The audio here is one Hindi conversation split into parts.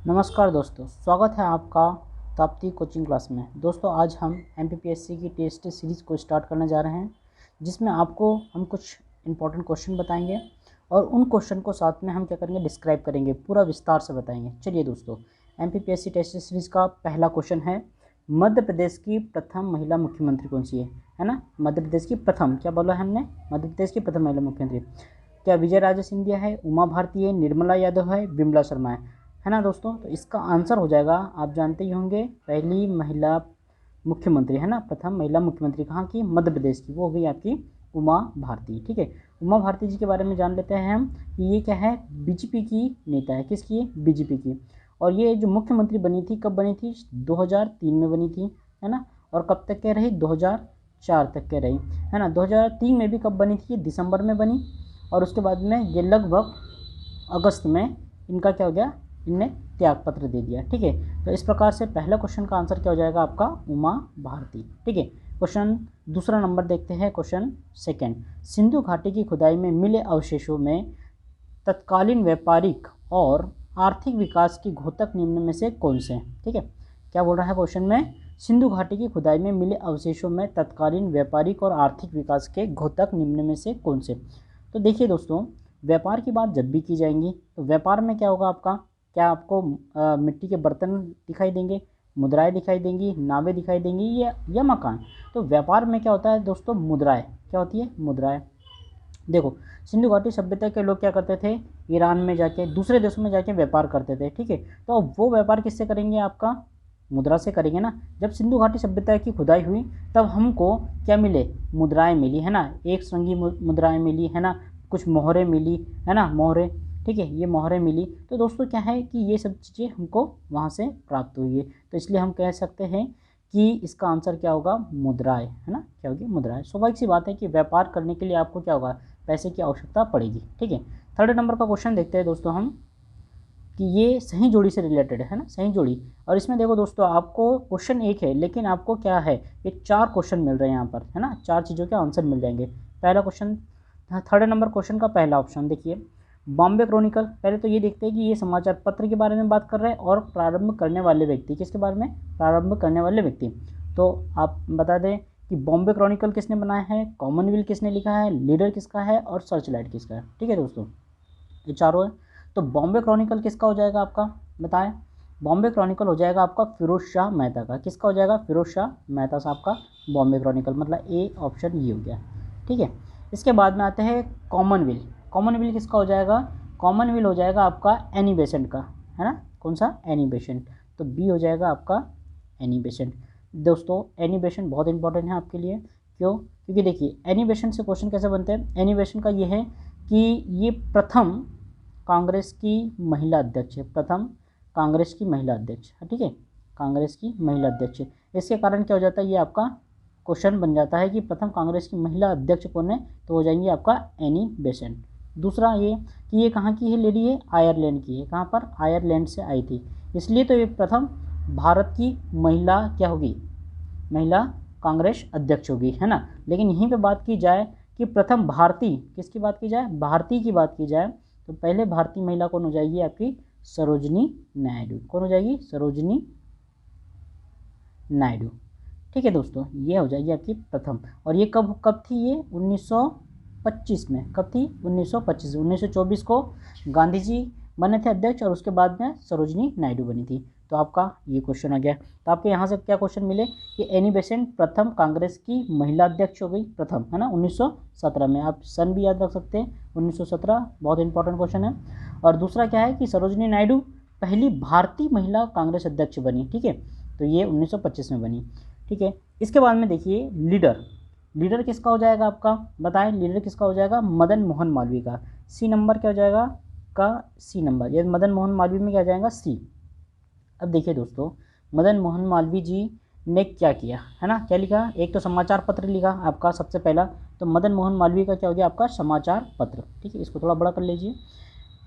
नमस्कार दोस्तों, स्वागत है आपका ताप्ती कोचिंग क्लास में। दोस्तों आज हम एमपीपीएससी की टेस्ट सीरीज़ को स्टार्ट करने जा रहे हैं, जिसमें आपको हम कुछ इंपॉर्टेंट क्वेश्चन बताएंगे और उन क्वेश्चन को साथ में हम क्या करेंगे, डिस्क्राइब करेंगे, पूरा विस्तार से बताएंगे। चलिए दोस्तों, एमपीपीएससी टेस्ट सीरीज़ का पहला क्वेश्चन है, मध्य प्रदेश की प्रथम महिला मुख्यमंत्री कौन सी है ना। मध्य प्रदेश की प्रथम, क्या बोला है हमने, मध्य प्रदेश की प्रथम महिला मुख्यमंत्री। क्या विजय राजे सिंधिया है, उमा भारती है, निर्मला यादव है, विमला शर्मा है ना दोस्तों। तो इसका आंसर हो जाएगा, आप जानते ही होंगे, पहली महिला मुख्यमंत्री है ना, प्रथम महिला मुख्यमंत्री कहाँ की, मध्य प्रदेश की, वो हो गई आपकी उमा भारती। ठीक है, उमा भारती जी के बारे में जान लेते हैं हम कि ये क्या है, बीजेपी की नेता है। किसकी, बीजेपी की। और ये जो मुख्यमंत्री बनी थी, कब बनी थी, 2003 में बनी थी, है ना। और कब तक के रही, 2004 तक के रही, है ना। 2003 में भी कब बनी थी, दिसंबर में बनी। और उसके बाद में ये लगभग अगस्त में इनका क्या हो गया, इनने त्याग पत्र दे दिया। ठीक है, तो इस प्रकार से पहला क्वेश्चन का आंसर क्या हो जाएगा आपका, उमा भारती। ठीक है, क्वेश्चन दूसरा नंबर देखते हैं, क्वेश्चन सेकंड। सिंधु घाटी की खुदाई में मिले अवशेषों में तत्कालीन व्यापारिक और आर्थिक विकास की घोतक निम्न में से कौन से हैं। ठीक है, क्या बोल रहा है क्वेश्चन में, सिंधु घाटी की खुदाई में मिले अवशेषों में तत्कालीन व्यापारिक और आर्थिक विकास के घोतक निम्न में से कौन से। तो देखिए दोस्तों, व्यापार की बात जब भी की जाएगी तो व्यापार में क्या होगा आपका, क्या आपको मिट्टी के बर्तन दिखाई देंगे, मुद्राएं दिखाई देंगी, नावें दिखाई देंगी, या मकान। तो व्यापार में क्या होता है दोस्तों, मुद्राएं। क्या होती है, मुद्राएं। देखो, सिंधु घाटी सभ्यता के लोग क्या करते थे, ईरान में जाके, दूसरे देशों में जाके व्यापार करते थे। ठीक है, तो अब वो व्यापार किससे करेंगे, आपका मुद्रा से करेंगे ना। जब सिंधु घाटी सभ्यता की खुदाई हुई तब हमको क्या मिले, मुद्राएं मिली, है ना। एक श्रृंगी मुद्राएं मिली, है ना, कुछ मोहरें मिली, है ना, मोहरें। ठीक है, ये मोहरें मिली। तो दोस्तों क्या है कि ये सब चीज़ें हमको वहाँ से प्राप्त हुई है, तो इसलिए हम कह सकते हैं कि इसका आंसर क्या होगा, मुद्राएं, है ना। क्या होगी, मुद्राएं। स्वाभाविक सी बात है कि व्यापार करने के लिए आपको क्या होगा, पैसे की आवश्यकता पड़ेगी। ठीक है, थर्ड नंबर का क्वेश्चन देखते हैं दोस्तों हम, कि ये सही जोड़ी से रिलेटेड है ना, सही जोड़ी। और इसमें देखो दोस्तों, आपको क्वेश्चन एक है लेकिन आपको क्या है, ये 4 क्वेश्चन मिल रहे हैं यहाँ पर, है ना, 4 चीज़ों के आंसर मिल जाएंगे। पहला क्वेश्चन, थर्ड नंबर क्वेश्चन का पहला ऑप्शन देखिए, बॉम्बे क्रॉनिकल। पहले तो ये देखते हैं कि ये समाचार पत्र के बारे में बात कर रहे हैं और प्रारंभ करने वाले व्यक्ति, किसके बारे में, प्रारंभ करने वाले व्यक्ति। तो आप बता दें कि बॉम्बे क्रॉनिकल किसने बनाया है, कॉमनवेल्थ किसने लिखा है, लीडर किसका है, और सर्चलाइट किसका है। ठीक है दोस्तों, ये चारों है। तो बॉम्बे क्रॉनिकल किसका हो जाएगा आपका, बताएं। बॉम्बे क्रॉनिकल हो जाएगा आपका फिरोज शाह मेहता का। किसका हो जाएगा, फिरोज शाह मेहता साहब का बॉम्बे क्रॉनिकल, मतलब ए ऑप्शन ये हो गया। ठीक है, इसके बाद में आते हैं कॉमनवेल्थ। कॉमनवेल्थ किसका हो जाएगा, कॉमनवेल्थ हो जाएगा आपका एनी बेसेंट का, है ना। कौन सा, एनी बेसेंट। तो बी हो जाएगा आपका एनी बेसेंट। दोस्तों एनी बेसेंट बहुत इंपॉर्टेंट है आपके लिए। क्यों, क्योंकि देखिए एनी बेसेंट से क्वेश्चन कैसे बनते हैं। एनी बेसेंट का ये है कि ये प्रथम कांग्रेस की महिला अध्यक्ष है, प्रथम कांग्रेस की महिला अध्यक्ष है। ठीक है, कांग्रेस की महिला अध्यक्ष। इसके कारण क्या हो जाता है, ये आपका क्वेश्चन बन जाता है कि प्रथम कांग्रेस की महिला अध्यक्ष कौन है, तो हो जाएंगी आपका एनी बेसेंट। दूसरा ये कि ये कहाँ की है लेडी है, आयरलैंड की है। कहाँ पर, आयरलैंड से आई थी, इसलिए तो ये प्रथम भारत की महिला क्या होगी, महिला कांग्रेस अध्यक्ष होगी, है ना। लेकिन यहीं पे बात की जाए कि प्रथम भारतीय, किसकी बात की जाए, भारतीय की बात की जाए, तो पहले भारतीय महिला कौन हो जाएगी आपकी, सरोजनी नायडू। कौन हो जाएगी, सरोजनी नायडू। ठीक है दोस्तों, ये हो जाएगी आपकी प्रथम। और ये कब कब थी, ये 1925 में। कब थी, 1925। 1924 को गांधी जी बने थे अध्यक्ष और उसके बाद में सरोजनी नायडू बनी थी। तो आपका ये क्वेश्चन आ गया। तो आपके यहाँ से क्या क्वेश्चन मिले कि एनी बेसेंट प्रथम कांग्रेस की महिला अध्यक्ष हो गई, प्रथम, है ना, 1917 में। आप सन भी याद रख सकते हैं, 1917 बहुत इंपॉर्टेंट क्वेश्चन है। और दूसरा क्या है कि सरोजनी नायडू पहली भारतीय महिला कांग्रेस अध्यक्ष बनी। ठीक है, तो ये 1925 में बनी। ठीक है, इसके बाद में देखिए लीडर। लीडर किसका हो जाएगा आपका, बताएं, लीडर किसका हो जाएगा, मदन मोहन मालवीय का। सी नंबर क्या हो जाएगा का, सी नंबर, ये मदन मोहन मालवीय में क्या आ जाएगा, सी। अब देखिए दोस्तों, मदन मोहन मालवीय जी ने क्या किया, है ना, क्या लिखा, एक तो समाचार पत्र लिखा आपका सबसे पहला। तो मदन मोहन मालवीय का क्या हो गया आपका, समाचार पत्र। ठीक है, इसको थोड़ा बड़ा कर लीजिए।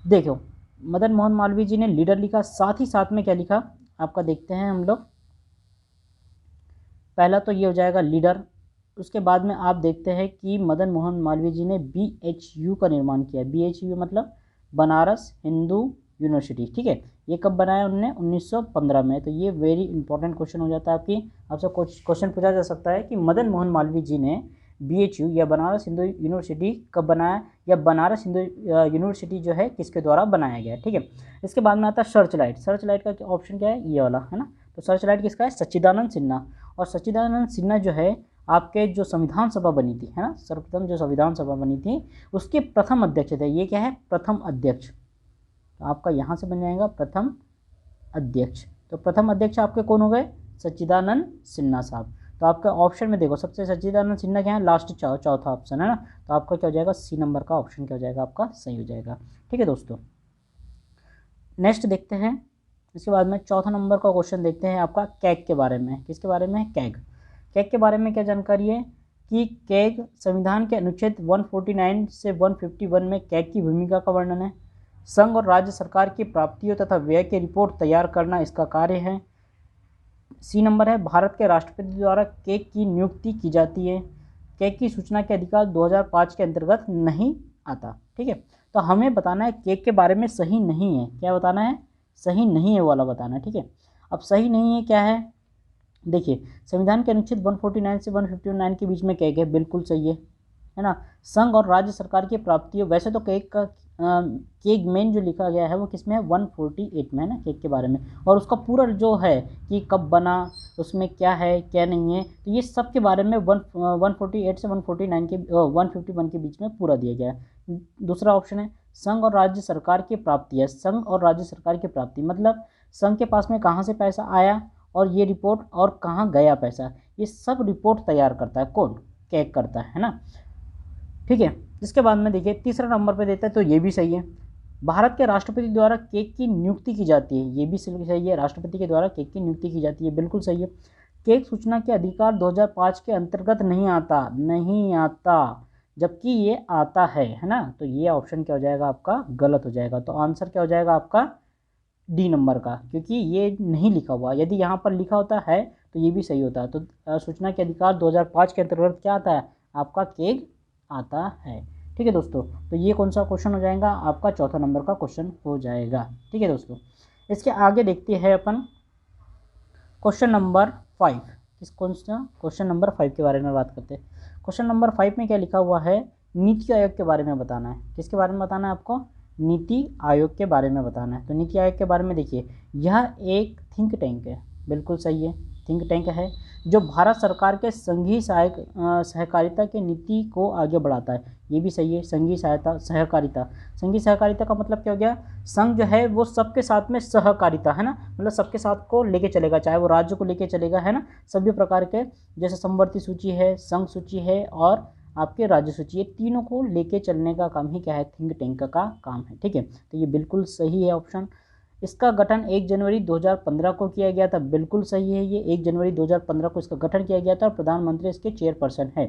देखो, मदन मोहन मालवीय जी ने लीडर लिखा, साथ ही साथ में क्या लिखा आपका, देखते हैं हम लोग। पहला तो ये हो जाएगा लीडर। उसके बाद में आप देखते हैं कि मदन मोहन मालवीय जी ने BHU का निर्माण किया। BHU मतलब बनारस हिंदू यूनिवर्सिटी, ठीक है। ये कब बनाया उन्होंने? 1915 में। तो ये वेरी इंपॉर्टेंट क्वेश्चन हो जाता है आपसे क्वेश्चन पूछा जा सकता है कि मदन मोहन मालवीय जी ने BHU या बनारस हिंदू यूनिवर्सिटी कब बनाया, या बनारस हिंदू यूनिवर्सिटी जो है किसके द्वारा बनाया गया है, ठीक है। इसके बाद में आता है सर्च लाइट। सर्च लाइट का ऑप्शन क्या है? ये वाला है ना। तो सर्च लाइट किसका है? सच्चिदानंद सिन्हा। और सच्चिदानंद सिन्हा जो है आपके जो संविधान सभा बनी थी, है ना, सर्वप्रथम जो संविधान सभा बनी थी उसके प्रथम अध्यक्ष थे। ये क्या है? प्रथम अध्यक्ष। तो आपका यहाँ से बन जाएगा प्रथम अध्यक्ष। तो प्रथम अध्यक्ष आपके कौन हो गए? सच्चिदानंद सिन्हा साहब। तो आपका ऑप्शन में देखो सबसे सच्चिदानंद सिन्हा क्या है? लास्ट चौथा ऑप्शन है ना। तो आपका क्या हो जाएगा? C नंबर का ऑप्शन क्या हो जाएगा? आपका सही हो जाएगा, ठीक है दोस्तों। नेक्स्ट देखते हैं, इसके बाद में चौथा नंबर का क्वेश्चन देखते हैं आपका कैग के बारे में। किसके बारे में? कैग। कैग के बारे में क्या जानकारी है कि कैग संविधान के अनुच्छेद 149 से 151 में कैग की भूमिका का वर्णन है। संघ और राज्य सरकार की प्राप्तियों तथा व्यय की रिपोर्ट तैयार करना इसका कार्य है। C नंबर है, भारत के राष्ट्रपति द्वारा कैग की नियुक्ति की जाती है। कैग की सूचना के अधिकार 2005 के अंतर्गत नहीं आता, ठीक है। तो हमें बताना है कैग के बारे में सही नहीं है, क्या बताना है? सही नहीं है वाला बताना है, ठीक है। अब सही नहीं है क्या है? देखिए संविधान के अनुच्छेद 149 से 159 के बीच में कैग है, बिल्कुल सही है ना। संघ और राज्य सरकार की प्राप्तियों, वैसे तो कैग का कैग मेन जो लिखा गया है वो किसमें है? 148 में है ना, कैग के बारे में। और उसका पूरा जो है कि कब बना, उसमें क्या है क्या नहीं है, तो ये सब के बारे में 148 से 149 के 151 के बीच में पूरा दिया गया है। दूसरा ऑप्शन है संघ और राज्य सरकार की प्राप्ति है। संघ और राज्य सरकार की प्राप्ति मतलब संघ के पास में कहाँ से पैसा आया और ये रिपोर्ट, और कहाँ गया पैसा, ये सब रिपोर्ट तैयार करता है कौन? कैग करता है ना, ठीक है। इसके बाद में देखिए तीसरा नंबर पे देता है, तो ये भी सही है। भारत के राष्ट्रपति द्वारा कैग की नियुक्ति की जाती है, ये भी सही है। राष्ट्रपति के द्वारा कैग की नियुक्ति की जाती है, बिल्कुल सही है। कैग सूचना के अधिकार 2005 के अंतर्गत नहीं आता, जबकि ये आता है ना। तो ये ऑप्शन क्या हो जाएगा? आपका गलत हो जाएगा। तो आंसर क्या हो जाएगा आपका? D नंबर का, क्योंकि ये नहीं लिखा हुआ। यदि यहाँ पर लिखा होता है तो ये भी सही होता है। तो सूचना के अधिकार 2005 के अंतर्गत क्या आता है? आपका कैग आता है, ठीक है दोस्तों। तो ये कौन सा क्वेश्चन हो जाएगा? आपका चौथा नंबर का क्वेश्चन हो जाएगा, ठीक है दोस्तों। इसके आगे देखते हैं अपन क्वेश्चन नंबर 5। क्वेश्चन नंबर 5 के बारे में बात करते हैं। क्वेश्चन नंबर 5 में क्या लिखा हुआ है? नीति आयोग के बारे में बताना है। किसके बारे में बताना है आपको? नीति आयोग के बारे में बताना है। तो नीति आयोग के बारे में देखिए, यह एक थिंक टैंक है, बिल्कुल सही है, थिंक टैंक है, जो भारत सरकार के संघीय सहकारिता के नीति को आगे बढ़ाता है। ये भी सही है, संघीय सहकारिता। संघीय सहकारिता का मतलब क्या हो गया? संघ जो है वो सबके साथ में सहकारिता, है ना, मतलब सबके साथ को लेके चलेगा, चाहे वो राज्य को लेके चलेगा, है ना, सभी प्रकार के, जैसे समवर्ती सूची है, संघ सूची है और आपके राज्य सूची, ये तीनों को लेके चलने का काम ही क्या है? थिंक टैंक का काम है, ठीक है। तो ये बिल्कुल सही है ऑप्शन। इसका गठन 1 जनवरी 2015 को किया गया था, बिल्कुल सही है। ये 1 जनवरी 2015 को इसका गठन किया गया था और प्रधानमंत्री इसके चेयरपर्सन है।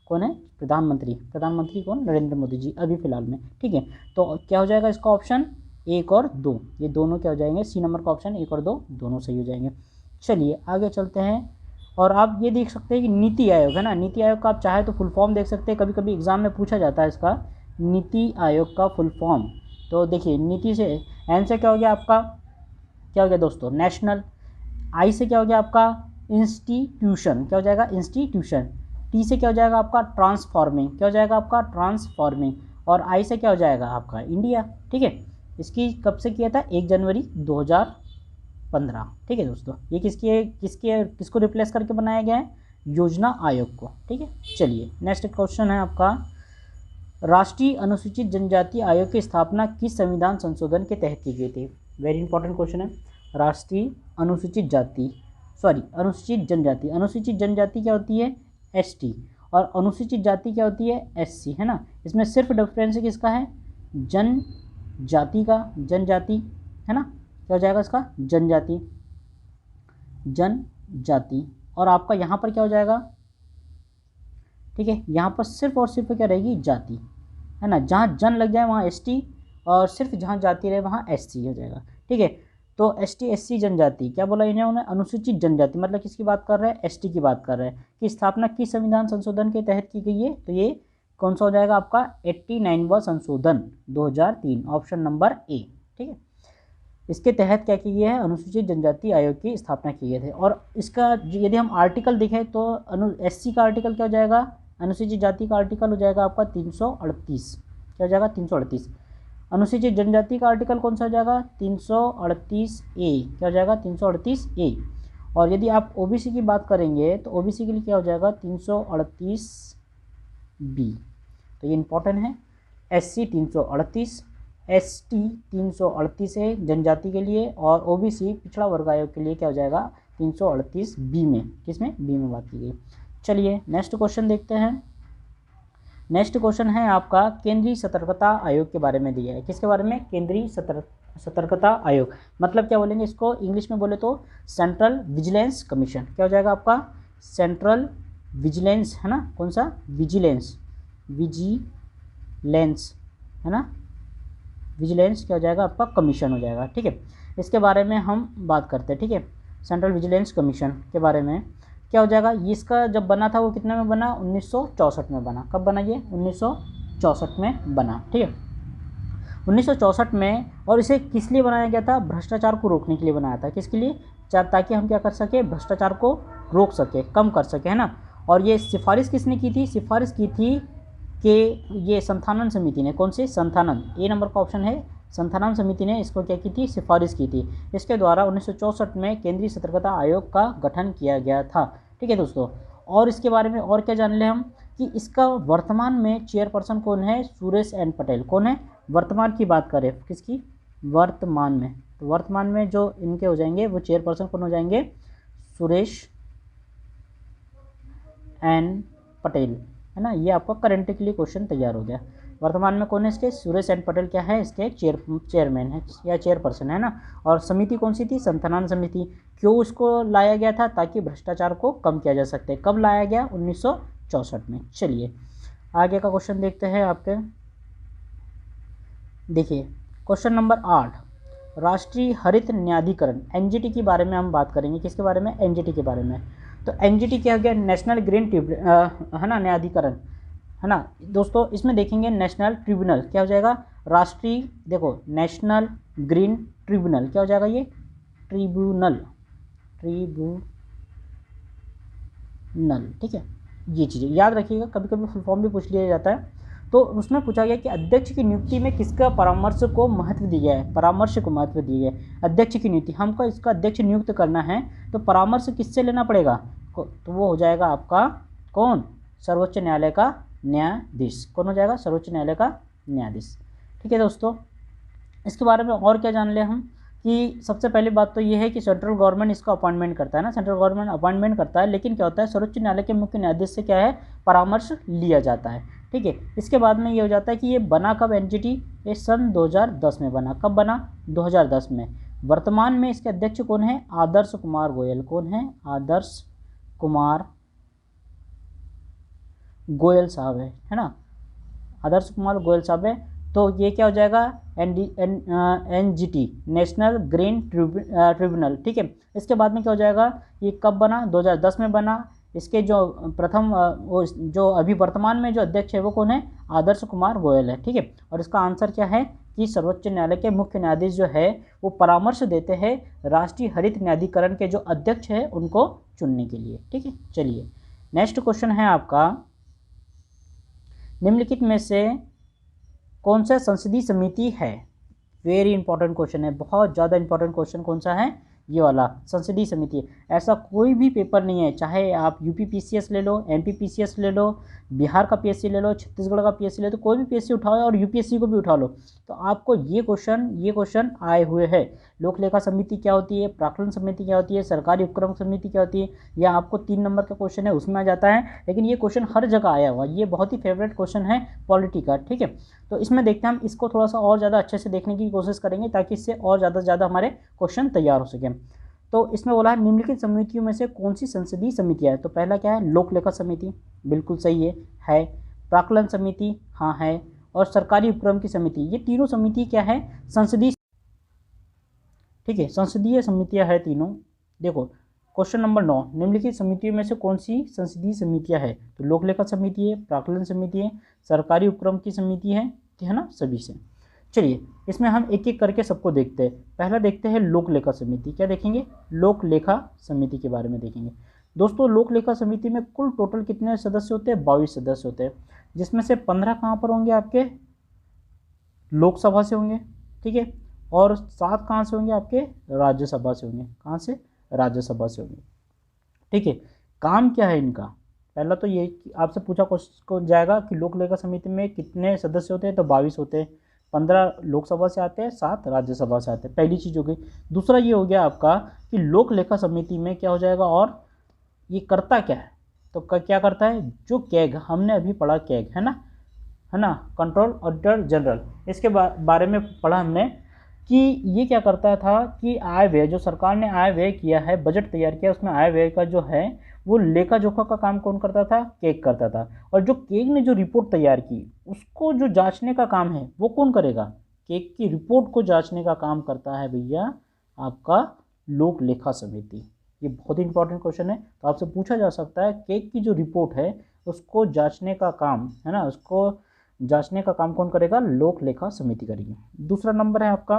कौन है? प्रधानमंत्री कौन? नरेंद्र मोदी जी, अभी फिलहाल में, ठीक है। तो क्या हो जाएगा इसका ऑप्शन? 1 और 2, ये दोनों क्या हो जाएंगे? C नंबर का ऑप्शन 1 और 2 दोनों सही हो जाएंगे। चलिए आगे चलते हैं। और आप ये देख सकते हैं कि नीति आयोग है ना, नीति आयोग का आप चाहे तो फुल फॉर्म देख सकते हैं, कभी कभी एग्जाम में पूछा जाता है इसका, नीति आयोग का फुल फॉर्म। तो देखिए नीति से एन से क्या हो गया आपका? क्या हो गया दोस्तों? नेशनल। आई से क्या हो गया आपका? इंस्टीट्यूशन, क्या हो जाएगा? इंस्टीट्यूशन। टी से क्या हो जाएगा आपका? ट्रांसफॉर्मिंग, क्या हो जाएगा आपका? ट्रांसफॉर्मिंग। और आई से क्या हो जाएगा आपका? इंडिया, ठीक है। इसकी कब से किया था? 1 जनवरी 2015, ठीक है दोस्तों। ये किसको रिप्लेस करके बनाया गया है? योजना आयोग को, ठीक है। चलिए नेक्स्ट क्वेश्चन है आपका, राष्ट्रीय अनुसूचित जनजाति आयोग की स्थापना किस संविधान संशोधन के तहत की गई थी? वेरी इंपॉर्टेंट क्वेश्चन है। राष्ट्रीय अनुसूचित जनजाति, अनुसूचित जनजाति क्या होती है? ST, और अनुसूचित जाति क्या होती है? SC, है ना। इसमें सिर्फ डिफरेंस किसका है? जनजाति का, जनजाति, है ना, क्या हो जाएगा इसका? जनजाति। और आपका यहाँ पर क्या हो जाएगा? ठीक है, यहाँ पर सिर्फ और सिर्फ क्या रहेगी? जाति, है ना। जहाँ जन लग जाए वहाँ ST, और सिर्फ जहाँ जाति रहे वहाँ SC हो जाएगा, ठीक है। तो ST SC जनजाति, क्या बोला इन्होंने? अनुसूचित जनजाति, मतलब किसकी बात कर रहे हैं? ST की बात कर रहे हैं। कि स्थापना किस संविधान संशोधन के तहत की गई है? तो ये कौन सा हो जाएगा आपका? 89वां संशोधन 2003, ऑप्शन नंबर A, ठीक है। इसके तहत क्या किया गया है, अनुसूचित जनजाति आयोग की स्थापना की गई थी। और इसका यदि हम आर्टिकल देखें तो एससी का आर्टिकल क्या हो जाएगा, अनुसूचित जाति का आर्टिकल हो जाएगा आपका 338, क्या हो जाएगा 338। अनुसूचित जनजाति का आर्टिकल कौन सा हो जाएगा 338 ए, क्या हो जाएगा 338 ए। और यदि आप ओबीसी की बात करेंगे तो ओबीसी के लिए क्या हो जाएगा 338 बी। तो ये इंपॉर्टेंट है। एससी 338, एसटी 338 है जनजाति के लिए, और ओबीसी पिछड़ा वर्ग आयोग के लिए क्या हो जाएगा 338 बी में, किसमें बी में बात की गई। चलिए नेक्स्ट क्वेश्चन देखते हैं। नेक्स्ट क्वेश्चन है आपका केंद्रीय सतर्कता आयोग के बारे में दिया है। किसके बारे में, केंद्रीय सतर्कता आयोग, मतलब क्या बोलेंगे इसको, इंग्लिश में बोले तो सेंट्रल विजिलेंस कमीशन। क्या हो जाएगा आपका सेंट्रल विजिलेंस, है ना, कौन सा विजिलेंस, विजिलेंस है ना, विजिलेंस क्या हो जाएगा आपका कमीशन हो जाएगा। ठीक है, इसके बारे में हम बात करते हैं। ठीक है, सेंट्रल विजिलेंस कमीशन के बारे में क्या हो जाएगा, इसका जब बना था वो कितने में बना, 1964 में बना। कब बना ये, 1964 में बना। ठीक है, 1964 में। और इसे किस लिए बनाया गया था, भ्रष्टाचार को रोकने के लिए बनाया था। किसके लिए, ताकि हम क्या कर सके, भ्रष्टाचार को रोक सके, कम कर सके, है ना। और ये सिफारिश किसने की थी, सिफारिश की थी कि ये संथानन समिति ने, कौन से, संथानन, ए नंबर का ऑप्शन है, संथानन समिति ने इसको क्या की थी, सिफारिश की थी। इसके द्वारा 1964 में केंद्रीय सतर्कता आयोग का गठन किया गया था। ठीक है दोस्तों, और इसके बारे में और क्या जान ले हम कि इसका वर्तमान में चेयरपर्सन कौन है, सुरेश एन पटेल। कौन है, वर्तमान की बात करें, किसकी, वर्तमान में, तो वर्तमान में जो इनके हो जाएंगे वो चेयरपर्सन कौन हो जाएंगे, सुरेश एन पटेल, है ना। ये आपका करंट के लिए क्वेश्चन तैयार हो गया। वर्तमान में कौन है इसके, सुरेश एन पटेल क्या है, इसके चेयरमैन है या चेयरपर्सन, है ना। और समिति कौन सी थी, संथानन समिति। क्यों उसको लाया गया था, ताकि भ्रष्टाचार को कम किया जा सकते। कब लाया गया, 1964 में। चलिए आगे का क्वेश्चन देखते हैं आपके। देखिए क्वेश्चन नंबर 8, राष्ट्रीय हरित न्यायाधिकरण, एनजीटी के बारे में हम बात करेंगे। किसके बारे में, एनजीटी के बारे में। तो एनजीटी क्या हो गया, नेशनल ग्रीन है ना, न्यायाधिकरण, है ना दोस्तों। इसमें देखेंगे नेशनल ट्रिब्यूनल क्या हो जाएगा, राष्ट्रीय, देखो नेशनल ग्रीन ट्रिब्यूनल क्या हो जाएगा, ये ट्रिब्यूनल, ठीक है। ये चीज़ें याद रखिएगा, कभी कभी फुल फॉर्म भी पूछ लिया जाता है। तो उसमें पूछा गया कि अध्यक्ष की नियुक्ति में किसका परामर्श को महत्व दिया गया है, परामर्श को महत्व दिया गया है। अध्यक्ष की नियुक्ति, हमको इसका अध्यक्ष नियुक्त करना है तो परामर्श किससे लेना पड़ेगा, तो वो हो जाएगा आपका कौन, सर्वोच्च न्यायालय का न्यायाधीश। कौन हो जाएगा, सर्वोच्च न्यायालय का न्यायाधीश। ठीक है दोस्तों, इसके बारे में और क्या जान ले हम कि सबसे पहली बात तो ये है कि सेंट्रल गवर्नमेंट इसका अपॉइंटमेंट करता है ना, सेंट्रल गवर्नमेंट अपॉइंटमेंट करता है। लेकिन क्या होता है, सर्वोच्च न्यायालय के मुख्य न्यायाधीश से क्या है, परामर्श लिया जाता है। ठीक है, इसके बाद में ये हो जाता है कि ये बना कब, एनजीटी ये सन 2010 में बना। कब बना, 2010 में। वर्तमान में इसके अध्यक्ष कौन है, आदर्श कुमार गोयल। कौन है, आदर्श कुमार गोयल साहब है ना, आदर्श कुमार गोयल साहब है। तो ये क्या हो जाएगा, एनजीटी, नेशनल ग्रीन ट्रिब्यूनल। ठीक है, इसके बाद में क्या हो जाएगा, ये कब बना, 2010 में बना। इसके जो प्रथम वो जो अभी वर्तमान में जो अध्यक्ष है वो कौन है, आदर्श कुमार गोयल है। ठीक है, और इसका आंसर क्या है कि सर्वोच्च न्यायालय के मुख्य न्यायाधीश जो है वो परामर्श देते हैं राष्ट्रीय हरित न्यायाधिकरण के जो अध्यक्ष है उनको चुनने के लिए। ठीक है, चलिए नेक्स्ट क्वेश्चन है आपका, निम्नलिखित में से कौन सा संसदीय समिति है। वेरी इंपॉर्टेंट क्वेश्चन है, बहुत ज़्यादा इंपॉर्टेंट क्वेश्चन कौन सा है, ये वाला संसदीय समिति। ऐसा कोई भी पेपर नहीं है, चाहे आप यूपी पीसीएस ले लो, एमपी पीसीएस ले लो, बिहार का पीएससी ले लो, छत्तीसगढ़ का पीएससी ले लो, तो कोई भी पीएससी उठाओ और यूपीएससी को भी उठा लो तो आपको ये क्वेश्चन आए हुए हैं। लोक लेखा समिति क्या होती है, प्राक्कलन समिति क्या होती है, सरकारी उपक्रम समिति क्या होती है, या आपको 3 नंबर का क्वेश्चन है उसमें आ जाता है। लेकिन ये क्वेश्चन हर जगह आया हुआ, ये बहुत ही फेवरेट क्वेश्चन है पॉलिटी का। ठीक है, तो इसमें देखते हैं हम इसको थोड़ा सा और ज़्यादा अच्छे से देखने की कोशिश करेंगे ताकि इससे और ज़्यादा से ज़्यादा हमारे क्वेश्चन तैयार हो सकें। तो इसमें बोला है निम्नलिखित समितियों में से कौन सी संसदीय समितियाँ है। तो पहला क्या है, लोक लेखा समिति, बिल्कुल सही है। प्राक्कलन समिति, हाँ है। और सरकारी उपक्रम की समिति, ये तीनों समिति क्या है, संसदीय। ठीक है, संसदीय समितियाँ है तीनों। देखो क्वेश्चन नंबर 9, निम्नलिखित समितियों में से कौन सी संसदीय समितियाँ है। तो लोक लेखा समिति है, प्राक्कलन समिति है, सरकारी उपक्रम की समिति है ना, सभी से। चलिए इसमें हम एक एक करके सबको देखते हैं। पहला देखते हैं लोक लेखा समिति। क्या देखेंगे? लोक लेखा समिति के बारे में देखेंगे। दोस्तों लोक लेखा समिति में कुल टोटल कितने सदस्य होते हैं? 22 सदस्य होते हैं, जिसमें से 15 कहाँ पर होंगे? आपके लोकसभा से होंगे, ठीक है, और 7 कहाँ से होंगे? आपके राज्यसभा से होंगे। कहाँ से? राज्यसभा से होंगे, ठीक है। काम क्या है इनका? पहला तो ये आपसे पूछा क्वेश्चन जाएगा कि लोक लेखा समिति में कितने सदस्य होते हैं, तो 22 होते हैं। 15 लोकसभा से आते हैं, 7 राज्यसभा से आते हैं, पहली चीज़ हो गई। दूसरा ये हो गया आपका कि लोक लेखा समिति में क्या हो जाएगा, और ये करता क्या है? तो क्या करता है? जो कैग हमने अभी पढ़ा, कैग है ना, कंट्रोल ऑडिटर जनरल, इसके बारे में पढ़ा हमने कि ये क्या करता था कि आय व्यय, जो सरकार ने आय व्यय किया है, बजट तैयार किया, उसमें आय व्यय का जो है वो लेखा जोखा का काम कौन करता था? केग करता था। और जो केग ने जो रिपोर्ट तैयार की, उसको जो जांचने का काम है वो कौन करेगा? केग की रिपोर्ट को जांचने का काम करता है भैया आपका लोक लेखा समिति। ये बहुत ही इंपॉर्टेंट क्वेश्चन है, तो आपसे पूछा जा सकता है केग की जो रिपोर्ट है उसको जांचने का काम है ना, उसको जांचने का काम कौन करेगा? लोक लेखा समिति करेगी। दूसरा नंबर है आपका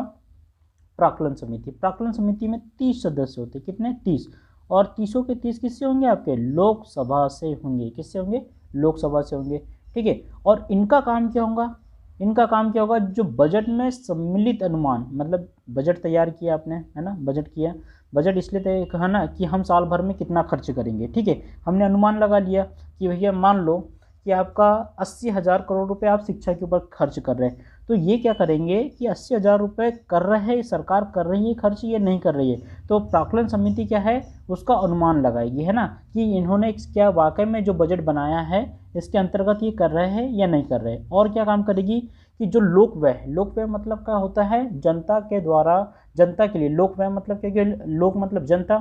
प्राक्कलन समिति। प्राक्कलन समिति में 30 सदस्य होते हैं। कितने? 30। और 30 के 30 किससे होंगे? आपके लोकसभा से होंगे। किससे होंगे? लोकसभा से होंगे, ठीक है। और इनका काम क्या होगा? इनका काम क्या होगा? जो बजट में सम्मिलित अनुमान, मतलब बजट तैयार किया आपने, है ना, बजट किया, बजट इसलिए तय है ना कि हम साल भर में कितना खर्च करेंगे, ठीक है। हमने अनुमान लगा लिया कि भैया मान लो कि आपका 80,000 करोड़ रुपए आप शिक्षा के ऊपर खर्च कर रहे हैं, तो ये क्या करेंगे कि 80,000 रुपये कर रहे हैं, सरकार कर रही है खर्च, ये नहीं कर रही है, तो प्राक्कलन समिति क्या है? उसका अनुमान लगाएगी, है ना, कि इन्होंने क्या वाकई में जो बजट बनाया है इसके अंतर्गत ये कर रहे हैं या नहीं कर रहे। और क्या काम करेगी कि जो लोक व्यय मतलब क्या होता है? जनता के द्वारा, जनता के लिए। लोक व्यय मतलब क्या? कि लोक मतलब जनता,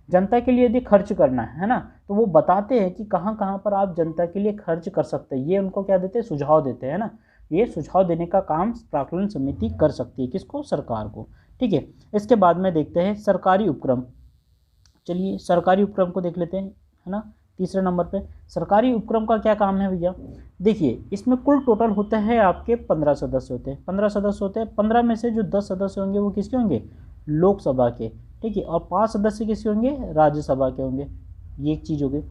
जनता के लिए यदि खर्च करना है ना, तो वो बताते हैं कि कहाँ कहाँ पर आप जनता के लिए खर्च कर सकते हैं। ये उनको क्या देते हैं? सुझाव देते हैं ना। ये सुझाव देने का काम प्राक्कलन समिति कर सकती है। किसको? सरकार को, ठीक है। इसके बाद में देखते हैं सरकारी उपक्रम। चलिए सरकारी उपक्रम को देख लेते हैं, है ना। तीसरे नंबर पे सरकारी उपक्रम का क्या काम है भैया? देखिए इसमें कुल टोटल होता है आपके 15 सदस्य होते हैं। 15 सदस्य होते हैं, 15 में से जो 10 सदस्य होंगे वो किसके होंगे? लोकसभा के, ठीक है। और 5 सदस्य किसके होंगे? राज्यसभा के होंगे। ये एक चीज़ हो गई।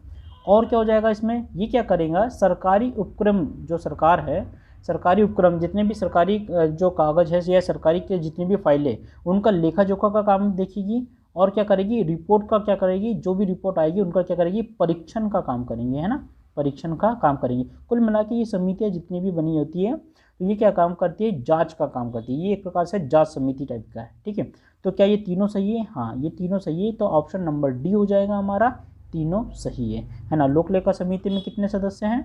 और क्या हो जाएगा इसमें? ये क्या करेगा? सरकारी उपक्रम, जो सरकार है, सरकारी उपक्रम, जितने भी सरकारी जो कागज़ है या सरकारी के जितनी भी फाइलें, उनका लेखा जोखा का काम देखेगी। और क्या करेगी? रिपोर्ट का क्या करेगी? जो भी रिपोर्ट आएगी उनका क्या करेगी? परीक्षण का काम करेंगे, है ना, परीक्षण का काम करेंगे। कुल मिला के ये समितियाँ जितनी भी बनी होती है, तो ये क्या काम करती है? जांच का काम करती है। ये एक प्रकार से जांच समिति टाइप का है, ठीक है। तो क्या ये तीनों सही है? हाँ, ये तीनों सही है, तो ऑप्शन नंबर डी हो जाएगा हमारा, तीनों सही है ना। लोक लेखा समिति में कितने सदस्य हैं?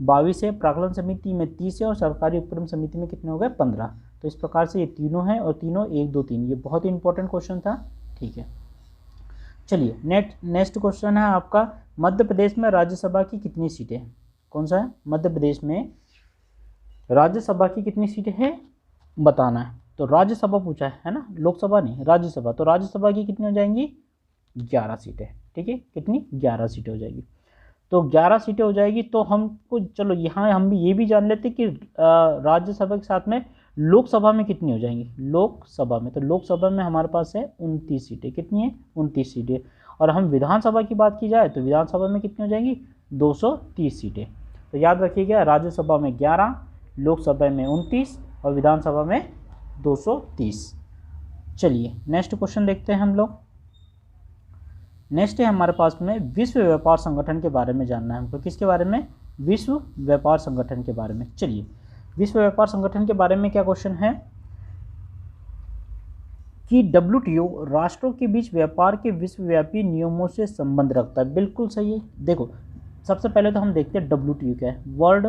22 है। प्राक्कलन समिति में 30 है। और सरकारी उपक्रम समिति में कितने हो गए? 15। तो इस प्रकार से ये तीनों हैं, और तीनों 1 2 3। ये बहुत ही इंपॉर्टेंट क्वेश्चन था, ठीक है। चलिए नेक्स्ट क्वेश्चन है आपका, मध्य प्रदेश में राज्यसभा की कितनी सीटें? कौन सा है? मध्य प्रदेश में राज्यसभा की कितनी सीटें हैं बताना है। तो राज्यसभा पूछा है ना, लोकसभा नहीं, राज्यसभा। तो राज्यसभा की कितनी हो जाएंगी? 11 सीटें, ठीक है। कितनी? 11 सीटें हो जाएगी। तो 11 सीटें हो जाएगी। तो हमको चलो यहाँ हम भी ये भी जान लेते कि राज्यसभा के साथ में लोकसभा में कितनी हो जाएंगी? लोकसभा में, तो लोकसभा में हमारे पास है 29 सीटें। कितनी है? 29 सीटें। और हम विधानसभा की बात की जाए तो विधानसभा में कितनी हो जाएंगी? 230 सीटें। तो याद रखिएगा, राज्यसभा में 11, लोकसभा में 29 और विधानसभा में 230। चलिए नेक्स्ट क्वेश्चन देखते हैं हम लोग। नेक्स्ट है हमारे पास में विश्व व्यापार संगठन के बारे में जानना है हमको। किसके बारे में? विश्व व्यापार संगठन के बारे में। चलिए विश्व व्यापार संगठन के बारे में क्या क्वेश्चन है कि WTO राष्ट्रों के बीच व्यापार के विश्वव्यापी नियमों से संबंध रखता है। बिल्कुल सही है। देखो सबसे पहले तो हम देखते हैं WTO क्या है। वर्ल्ड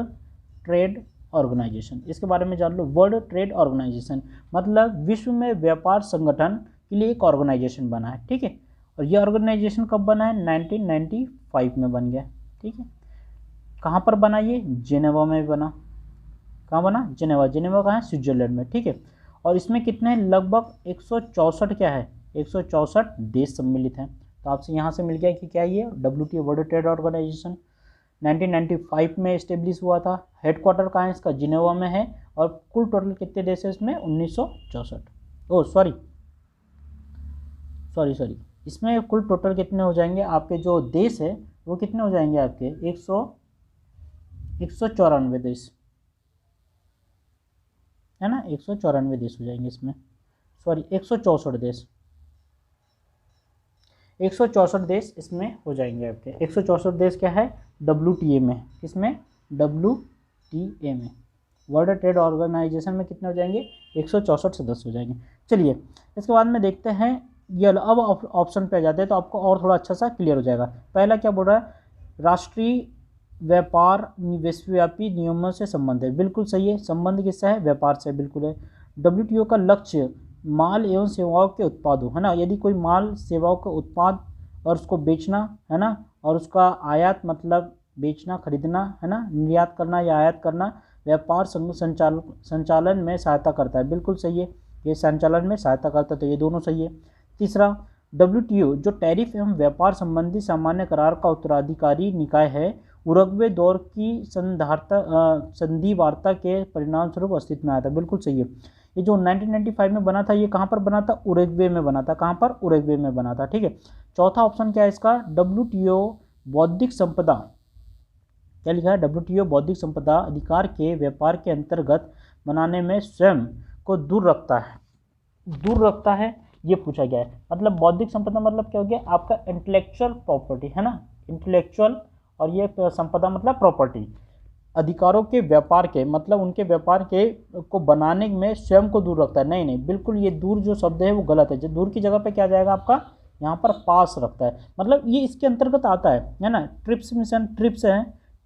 ट्रेड ऑर्गेनाइजेशन, इसके बारे में जान लो। वर्ल्ड ट्रेड ऑर्गेनाइजेशन मतलब विश्व में व्यापार संगठन के लिए एक ऑर्गेनाइजेशन बना है, ठीक है। और ये ऑर्गेनाइजेशन कब बना है? 1995 में बन गया, ठीक है। कहाँ पर बना? ये जेनेवा में बना। कहाँ बना? जेनेवा। जेनेवा कहाँ है? स्विट्जरलैंड में, ठीक है। और इसमें कितने? लगभग 164 क्या है? 164 देश सम्मिलित हैं। तो आपसे यहाँ से मिल गया कि क्या ये WTO वर्ल्ड ट्रेड ऑर्गेनाइजेशन 1995 में इस्टेब्लिश हुआ था। हेडक्वार्टर कहाँ है इसका? जिनेवा में है। और कुल टोटल कितने देश है इसमें 1964। ओ सॉरी, इसमें कुल टोटल कितने हो जाएंगे आपके जो देश है वो कितने हो जाएंगे आपके 194 देश है ना, 194 देश हो जाएंगे इसमें, सॉरी 164 देश, 164 देश इसमें हो जाएंगे आपके। 164 देश क्या है WTA में, किसमें WTA में, वर्ल्ड ट्रेड ऑर्गेनाइजेशन में कितने हो जाएंगे 164 सदस्य हो जाएंगे। चलिए इसके बाद में देखते हैं ये, अब ऑप्शन पे आ जाते हैं तो आपको और थोड़ा अच्छा सा क्लियर हो जाएगा। पहला क्या बोल रहा है, राष्ट्रीय व्यापार विश्वव्यापी नियमों से संबंध है, बिल्कुल सही है, संबंध किससे है, व्यापार से, बिल्कुल है। WTO का लक्ष्य माल एवं सेवाओं के उत्पादों, है ना, यदि कोई माल सेवाओं के उत्पाद और उसको बेचना, है ना, और उसका आयात मतलब बेचना खरीदना, है ना, निर्यात करना या आयात करना व्यापार संचालन में सहायता करता है, बिल्कुल सही है, ये संचालन में सहायता करता है, तो ये दोनों सही है। तीसरा, WTO जो टैरिफ एवं व्यापार संबंधी सामान्य करार का उत्तराधिकारी निकाय है, उरुग्वे दौर की संधि वार्ता के परिणाम स्वरूप अस्तित्व में आया था, बिल्कुल सही है। ये जो 1995 में बना था ये कहाँ पर बना था, उरुग्वे में बना था, कहाँ पर, उरुग्वे में बना था, ठीक है। चौथा ऑप्शन क्या है इसका, WTO बौद्धिक संपदा, क्या लिखा है, WTO बौद्धिक संपदा अधिकार के व्यापार के अंतर्गत बनाने में स्वयं को दूर रखता है, ये पूछा गया है। मतलब बौद्धिक संपदा मतलब क्या हो गया, आपका इंटेलेक्चुअल प्रॉपर्टी, है ना, इंटेलेक्चुअल, और ये संपदा मतलब प्रॉपर्टी, अधिकारों के व्यापार के मतलब उनके व्यापार के को बनाने में स्वयं को दूर रखता है, नहीं, बिल्कुल ये दूर जो शब्द है वो गलत है, दूर की जगह पे क्या जाएगा आपका, यहाँ पर पास रखता है, मतलब ये इसके अंतर्गत आता है ना।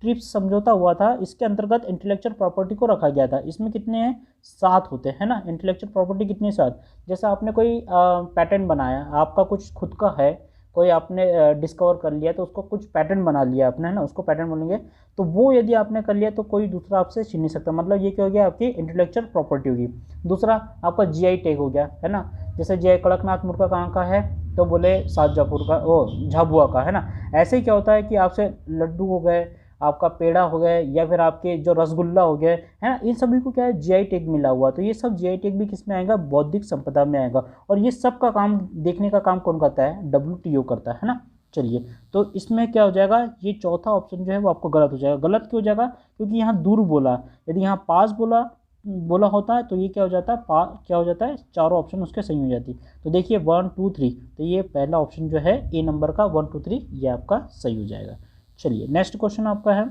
ट्रिप्स समझौता हुआ था, इसके अंतर्गत इंटेलेक्चुअल प्रॉपर्टी को रखा गया था, इसमें कितने हैं, 7 होते हैं ना, इंटेलेक्चुअल प्रॉपर्टी कितने, 7। जैसे आपने कोई पैटर्न बनाया, आपका कुछ खुद का है, कोई आपने डिस्कवर कर लिया तो उसको कुछ पैटर्न बना लिया आपने, है ना, उसको पैटर्न बोलेंगे, तो वो यदि आपने कर लिया तो कोई दूसरा आपसे छीन नहीं सकता, मतलब ये क्या हो गया, आपकी इंटेलेक्चुअल प्रॉपर्टी होगी। दूसरा आपका GI टैग हो गया, है ना, जैसे GI कड़कनाथ मुर्गा कहाँ का है, तो बोले शाहजहाँपुर का, ओ झाबुआ का, है ना। ऐसे ही क्या होता है कि आपसे लड्डू हो गए, आपका पेड़ा हो गया, या फिर आपके जो रसगुल्ला हो गया, है ना, इन सभी को क्या है GI टैग मिला हुआ, तो ये सब GI टैग भी किस में आएगा, बौद्धिक संपदा में आएगा, और ये सब का काम देखने का काम कौन करता है, WTO करता है ना। चलिए तो इसमें क्या हो जाएगा, ये चौथा ऑप्शन जो है वो आपको गलत हो जाएगा। गलत क्यों हो जाएगा, क्योंकि यहाँ दूर बोला, यदि यहाँ पास बोला होता है तो ये क्या हो जाता है, क्या हो जाता है, चारों ऑप्शन उसके सही हो जाती। तो देखिए 1 2 3, तो ये पहला ऑप्शन जो है A नंबर का 1 2 3 ये आपका सही हो जाएगा। चलिए नेक्स्ट क्वेश्चन आपका है,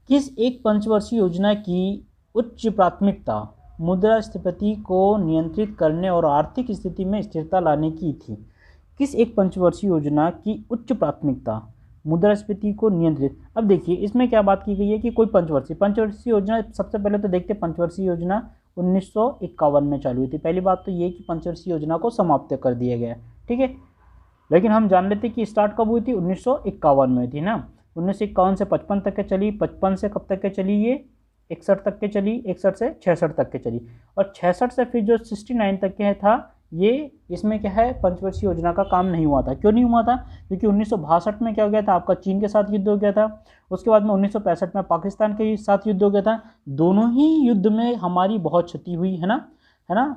किस एक पंचवर्षीय योजना की उच्च प्राथमिकता मुद्रास्फीति को नियंत्रित करने और आर्थिक स्थिति में स्थिरता लाने की थी। किस एक पंचवर्षीय योजना की उच्च प्राथमिकता मुद्रास्फीति को नियंत्रित, अब देखिए इसमें क्या बात की गई है कि कोई पंचवर्षीय योजना, सबसे पहले तो देखते हैं पंचवर्षीय योजना 1951 में चालू हुई थी। पहली बात तो ये कि पंचवर्षीय योजना को समाप्त कर दिया गया, ठीक है, लेकिन हम जान लेते कि स्टार्ट कब हुई थी, 1951 में हुई थी ना। 1951 से 55 तक के चली, 55 से कब तक के चली, ये 61 तक के चली, 61 से 66 तक के चली, और 66 से फिर जो 69 तक के था, ये इसमें क्या है, पंचवर्षीय योजना का काम नहीं हुआ था। क्यों नहीं हुआ था, क्योंकि 1962 में क्या हो गया था, आपका चीन के साथ युद्ध हो गया था, उसके बाद में 1965 में पाकिस्तान के साथ युद्ध हो गया था। दोनों ही युद्ध में हमारी बहुत क्षति हुई, है ना।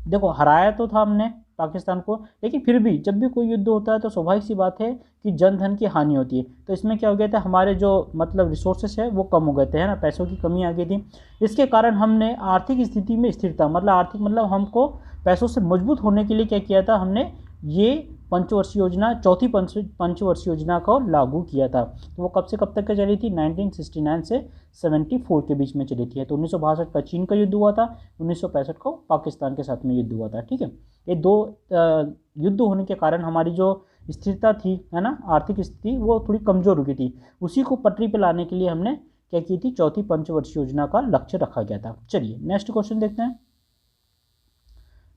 देखो हराया तो था हमने पाकिस्तान को, लेकिन फिर भी जब भी कोई युद्ध होता है तो स्वाभाविक सी बात है कि जन धन की हानि होती है। तो इसमें क्या हो गया था, हमारे जो मतलब रिसोर्सेस है वो कम हो गए थे, है ना, पैसों की कमी आ गई थी। इसके कारण हमने आर्थिक स्थिति में स्थिरता, मतलब आर्थिक मतलब हमको पैसों से मजबूत होने के लिए क्या किया था, हमने ये पंचवर्षीय योजना, चौथी पंचवर्षीय योजना को लागू किया था। तो वो कब से कब तक के चली थी, 1969 से 74 के बीच में चली थी। तो 1962 का चीन का युद्ध हुआ था, 1965 को पाकिस्तान के साथ में युद्ध हुआ था, ठीक है। ये दो युद्ध होने के कारण हमारी जो स्थिरता थी, है ना, आर्थिक स्थिति वो थोड़ी कमज़ोर हो गई थी। उसी को पटरी पर लाने के लिए हमने क्या की थी, चौथी पंचवर्षीय योजना का लक्ष्य रखा गया था। चलिए नेक्स्ट क्वेश्चन देखते हैं।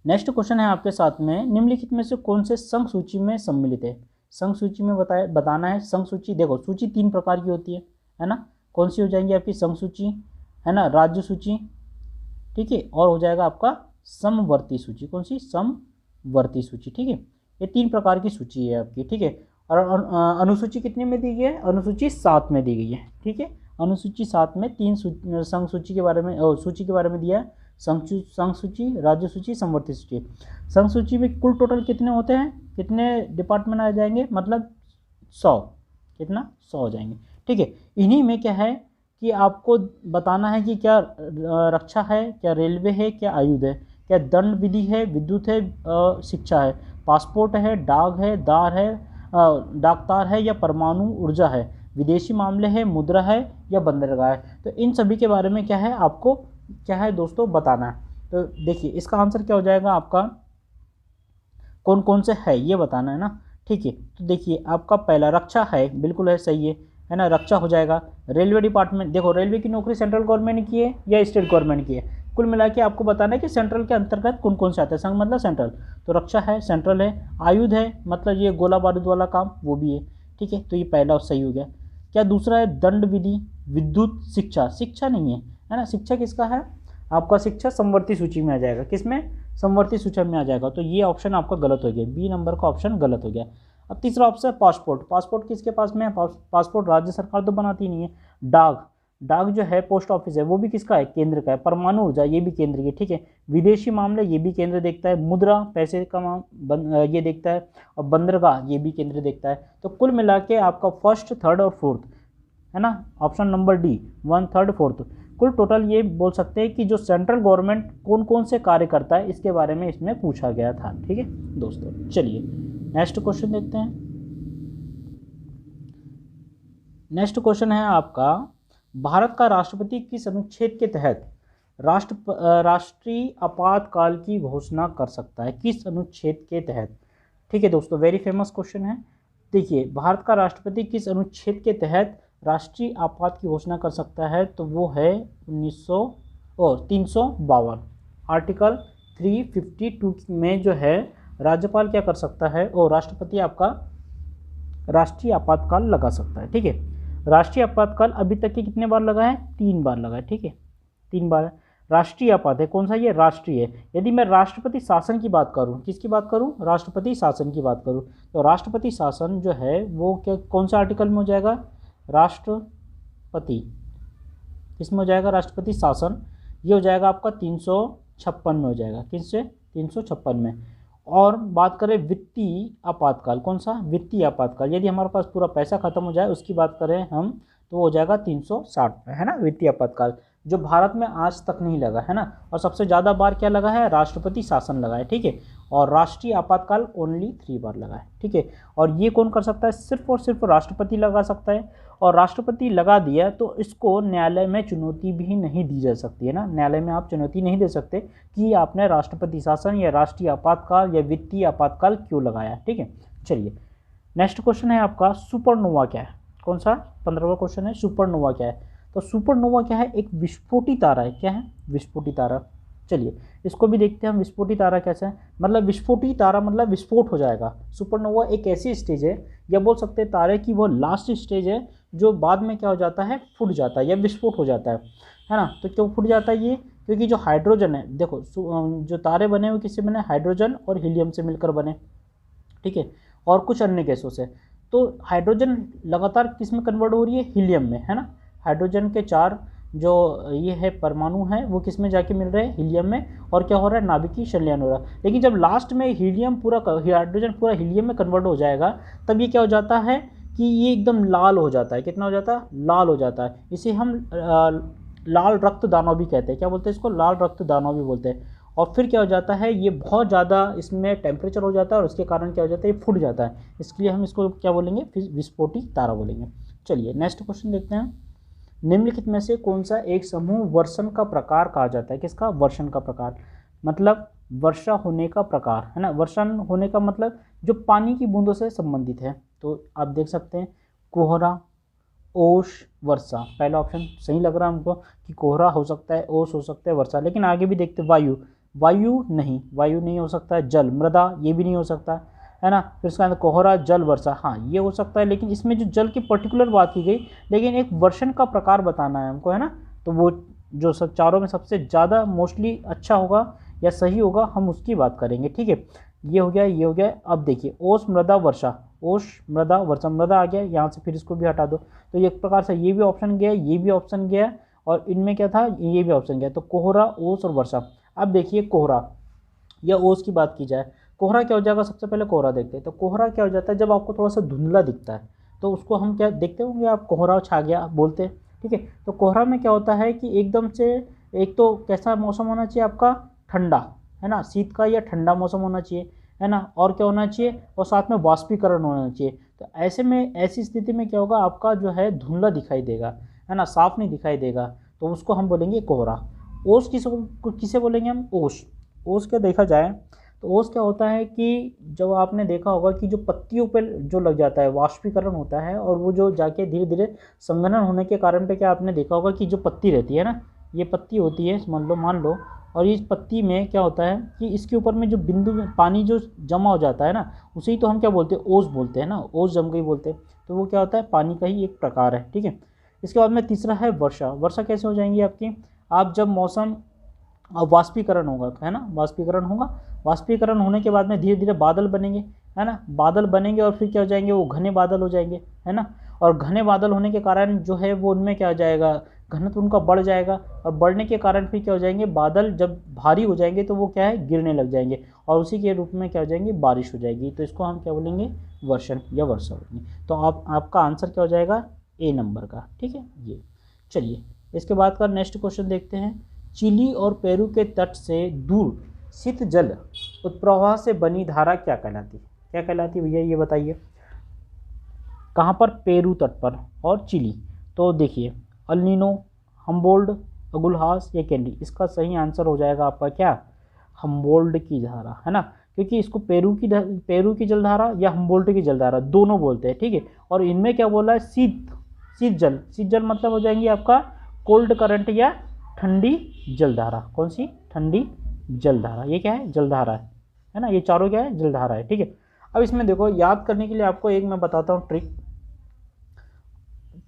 नेक्स्ट क्वेश्चन है आपके साथ में, निम्नलिखित में से कौन से संघ सूची में सम्मिलित है। संघ सूची में बताना है। संघ सूची, देखो सूची 3 प्रकार की होती है ना, कौन सी हो जाएंगी आपकी, संघ सूची, है ना, राज्य सूची, ठीक है, और हो जाएगा आपका समवर्ती सूची। कौन सी, समवर्ती सूची, ठीक है। ये 3 प्रकार की सूची है आपकी, ठीक है। और अनुसूची कितने में दी गई है, अनुसूची 7 में दी गई है, ठीक है। अनुसूची 7 में 3 संघ सूची के बारे में सूची के बारे में दिया है। संघ सूची, राज्य सूची, समवर्ती सूची। संघ सूची में कुल टोटल कितने होते हैं, कितने डिपार्टमेंट आ जाएंगे, मतलब 100, कितना 100 हो जाएंगे। ठीक है, इन्हीं में क्या है कि आपको बताना है कि क्या रक्षा है, क्या रेलवे है, क्या आयुध है, क्या दंड विधि है, विद्युत है, शिक्षा है, पासपोर्ट है, डाक है, दार है, डाकतार है, या परमाणु ऊर्जा है, विदेशी मामले है, मुद्रा है, या बंदरगाह है। तो इन सभी के बारे में क्या है आपको क्या है दोस्तों बताना है। तो देखिए इसका आंसर क्या हो जाएगा आपका, कौन कौन से है ये बताना है ना। ठीक है, तो देखिए आपका पहला रक्षा है, बिल्कुल है, सही है ना, रक्षा हो जाएगा। रेलवे डिपार्टमेंट, देखो रेलवे की नौकरी सेंट्रल गवर्नमेंट ने की है या स्टेट गवर्नमेंट की है, कुल मिला के आपको बताना है कि सेंट्रल के अंतर्गत कौन कौन से आते हैं। संघ मतलब सेंट्रल, तो रक्षा है, सेंट्रल है। आयुध है मतलब ये गोला बारूद वाला काम, वो भी है। ठीक है, तो ये पहला सही हो गया। क्या दूसरा है, दंड विधि, विद्युत, शिक्षा, शिक्षा नहीं है ना, शिक्षा किसका है आपका, शिक्षा समवर्ती सूची में आ जाएगा, किसमें, समवर्ती सूची में आ जाएगा। तो ये ऑप्शन आपका गलत हो गया, बी नंबर का ऑप्शन गलत हो गया। अब तीसरा ऑप्शन है पासपोर्ट। पासपोर्ट किसके पास में है, पासपोर्ट राज्य सरकार तो बनाती नहीं है। डाक, डाक जो है पोस्ट ऑफिस है, वो भी किसका है, केंद्र का है। परमाणु ऊर्जा, ये भी केंद्र की, ठीक है। विदेशी मामले, ये भी केंद्र देखता है। मुद्रा, पैसे का ये देखता है। और बंदरगाह, ये भी केंद्र देखता है। तो कुल मिला के आपका फर्स्ट, थर्ड और फोर्थ है ना, ऑप्शन नंबर डी, 1, 3, 4, कुल टोटल ये बोल सकते हैं कि जो सेंट्रल गवर्नमेंट कौन कौन से कार्य करता है इसके बारे में इसमें पूछा गया था। ठीक है दोस्तों, चलिए नेक्स्ट क्वेश्चन देखते हैं। नेक्स्ट क्वेश्चन है आपका, भारत का राष्ट्रपति किस अनुच्छेद के तहत राष्ट्रीय आपातकाल की घोषणा कर सकता है, किस अनुच्छेद के तहत। ठीक है दोस्तों, वेरी फेमस क्वेश्चन है। देखिए भारत का राष्ट्रपति किस अनुच्छेद के तहत राष्ट्रीय आपात की घोषणा कर सकता है, तो वो है 352 आर्टिकल 352 में जो है राज्यपाल क्या कर सकता है, और राष्ट्रपति आपका राष्ट्रीय आपातकाल लगा सकता है। ठीक है, राष्ट्रीय आपातकाल अभी तक के कितने बार लगा है, 3 बार लगा है। ठीक है, 3 बार राष्ट्रीय आपात है, कौन सा ये, राष्ट्रीय है। यदि मैं राष्ट्रपति शासन की बात करूं, किसकी बात करूं, राष्ट्रपति शासन की बात करूं, तो राष्ट्रपति शासन जो है वो क्या, कौन सा आर्टिकल में हो जाएगा, राष्ट्रपति, किसमें हो जाएगा, राष्ट्रपति शासन, ये हो जाएगा आपका 356 में हो जाएगा, किससे, 356 में। और बात करें वित्तीय आपातकाल, कौन सा, वित्तीय आपातकाल, यदि हमारे पास पूरा पैसा खत्म हो जाए उसकी बात करें हम, तो हो जाएगा 360 में, है ना, वित्तीय आपातकाल, जो भारत में आज तक नहीं लगा है ना। और सबसे ज़्यादा बार क्या लगा है, राष्ट्रपति शासन लगा है। ठीक है, और राष्ट्रीय आपातकाल ओनली 3 बार लगा है। ठीक है, और ये कौन कर सकता है, सिर्फ और सिर्फ राष्ट्रपति लगा सकता है। और राष्ट्रपति लगा दिया तो इसको न्यायालय में चुनौती भी नहीं दी जा सकती है ना, न्यायालय में आप चुनौती नहीं दे सकते कि आपने राष्ट्रपति शासन या राष्ट्रीय आपातकाल या वित्तीय आपातकाल क्यों लगाया। ठीक है, चलिए नेक्स्ट क्वेश्चन है आपका, सुपरनोवा क्या है, कौन सा, 15वां क्वेश्चन है, सुपरनोवा क्या है। तो सुपरनोवा क्या है, एक विस्फोटी तारा है, क्या है, विस्फोटी तारा। चलिए इसको भी देखते हैं हम, विस्फोटी तारा कैसे है, मतलब विस्फोटी तारा मतलब विस्फोट हो जाएगा। सुपरनोवा एक ऐसी स्टेज है, या बोल सकते हैं तारे की वो लास्ट स्टेज है जो बाद में क्या हो जाता है, फूट जाता है या विस्फोट हो जाता है ना। तो क्यों फूट जाता है ये, क्योंकि जो हाइड्रोजन है, देखो जो तारे बने हुए किससे बने, हाइड्रोजन और हीलियम से मिलकर बने। ठीक है, और कुछ अन्य गैसों से। तो हाइड्रोजन लगातार किस में कन्वर्ट हो रही है, हीलियम में, है ना। हाइड्रोजन के 4 जो ये है परमाणु हैं वो किस में जाके मिल रहे हैं, हीलियम में, और क्या हो रहा है, नाभिकीय संलयन हो रहा है। लेकिन जब लास्ट में हीलियम पूरा, हाइड्रोजन पूरा हीलियम में कन्वर्ट हो जाएगा, तब ये क्या हो जाता है कि ये एकदम लाल हो जाता है, कितना हो जाता है, लाल हो जाता है। इसे हम लाल रक्त दानव भी कहते हैं, क्या बोलते हैं इसको, लाल रक्त दानव भी बोलते हैं। और फिर क्या हो जाता है, ये बहुत ज़्यादा इसमें टेम्परेचर हो जाता है और उसके कारण क्या हो जाता है, ये फूट जाता है। इसके लिए हम इसको क्या बोलेंगे, विस्फोटी तारा बोलेंगे। चलिए नेक्स्ट क्वेश्चन देखते हैं, निम्नलिखित में से कौन सा एक समूह वर्षण का प्रकार कहा जाता है, किसका, वर्षण का प्रकार, मतलब वर्षा होने का प्रकार, है ना। वर्षण होने का मतलब जो पानी की बूंदों से संबंधित है। तो आप देख सकते हैं कोहरा, ओस, वर्षा। पहला ऑप्शन सही लग रहा है हमको कि कोहरा हो सकता है, ओस हो सकता है, वर्षा। लेकिन आगे भी देखते, वायु, वायु नहीं हो सकता है। जल, मृदा, ये भी नहीं हो सकता है ना। फिर इसका अंदर कोहरा, जल, वर्षा, हाँ ये हो सकता है। लेकिन इसमें जो जल की पर्टिकुलर बात की गई, लेकिन एक वर्षण का प्रकार बताना है हमको, है ना। तो वो जो सब चारों में सबसे ज़्यादा मोस्टली अच्छा होगा या सही होगा, हम उसकी बात करेंगे। ठीक है, ये हो गया, ये हो गया। अब देखिए ओस, मृदा, वर्षा, ओश मृदा वर्षा, मृदा आ गया यहाँ से, फिर इसको भी हटा दो। तो एक प्रकार से ये भी ऑप्शन गया, ये भी ऑप्शन गया, और इनमें क्या था, ये भी ऑप्शन गया। तो कोहरा, ओस और वर्षा। अब देखिए कोहरा या ओस की बात की जाए, कोहरा क्या हो जाएगा, सबसे पहले कोहरा देखते हैं। तो कोहरा क्या हो जाता है, जब आपको थोड़ा सा धुंधला दिखता है तो उसको हम क्या देखते होंगे आप, कोहरा छा गया बोलते हैं, ठीक है। तो कोहरा में क्या होता है कि एकदम से, एक तो कैसा मौसम होना चाहिए आपका, ठंडा, है ना, शीत का या ठंडा मौसम होना चाहिए, है ना, और क्या होना चाहिए, और साथ में वाष्पीकरण होना चाहिए। तो ऐसे में, ऐसी स्थिति में क्या होगा, आपका जो है धुंधला दिखाई देगा, है ना, साफ नहीं दिखाई देगा, तो उसको हम बोलेंगे कोहरा। ओस किसे बोलेंगे हम, ओस। ओस क्या देखा जाए तो ओस क्या होता है कि जब आपने देखा होगा कि जो पत्तियों पर जो लग जाता है, वाष्पीकरण होता है, और वो जो जाके धीरे धीरे संघनन होने के कारण पे क्या आपने देखा होगा कि जो पत्ती रहती है ना, ये पत्ती होती है, मान लो, और इस पत्ती में क्या होता है कि इसके ऊपर में जो बिंदु पानी जो जमा हो जाता है ना, उसे ही तो हम क्या बोलते हैं, ओस बोलते हैं ना, ओस जम गई बोलते हैं। तो वो क्या होता है, पानी का ही एक प्रकार है, ठीक है। इसके बाद में तीसरा है वर्षा। वर्षा कैसे हो जाएंगी आपकी, आप जब मौसम, वाष्पीकरण होगा, है ना, वाष्पीकरण होगा, वाष्पीकरण होने के बाद में धीरे धीरे बादल बनेंगे, है ना, बादल बनेंगे, और फिर क्या हो जाएंगे, वो घने बादल हो जाएंगे, है ना। और घने बादल होने के कारण जो है वो उनमें क्या हो जाएगा, घनत्व उनका बढ़ जाएगा, और बढ़ने के कारण फिर क्या हो जाएंगे, बादल जब भारी हो जाएंगे तो वो क्या है, गिरने लग जाएंगे, और उसी के रूप में क्या हो जाएंगे, बारिश हो जाएगी। तो इसको हम क्या बोलेंगे, वर्षण या वर्षा बोलेंगे। तो आपका आंसर क्या हो जाएगा, ए नंबर का, ठीक है। ये चलिए इसके बाद का नेक्स्ट क्वेश्चन देखते हैं। चिली और पेरू के तट से दूर शीत जल उत्प्रवाह से बनी धारा क्या कहलाती है, क्या कहलाती है भैया, ये बताइए। कहाँ पर, पेरू तट पर और चिली। तो देखिए, अल नीनो, हम्बोल्ड, अगुलहास या कैंडी। इसका सही आंसर हो जाएगा आपका क्या, हम्बोल्ड की धारा, है ना, क्योंकि इसको पेरू की जलधारा या हम्बोल्ड की जलधारा दोनों बोलते हैं, ठीक है। और इनमें क्या बोला है, शीत जल मतलब हो जाएंगी आपका कोल्ड करंट या ठंडी जलधारा। कौन सी, ठंडी जलधारा। ये क्या है, जलधारा है ना, ये चारों क्या है, जलधारा है, ठीक है। अब इसमें देखो, याद करने के लिए आपको एक मैं बताता हूँ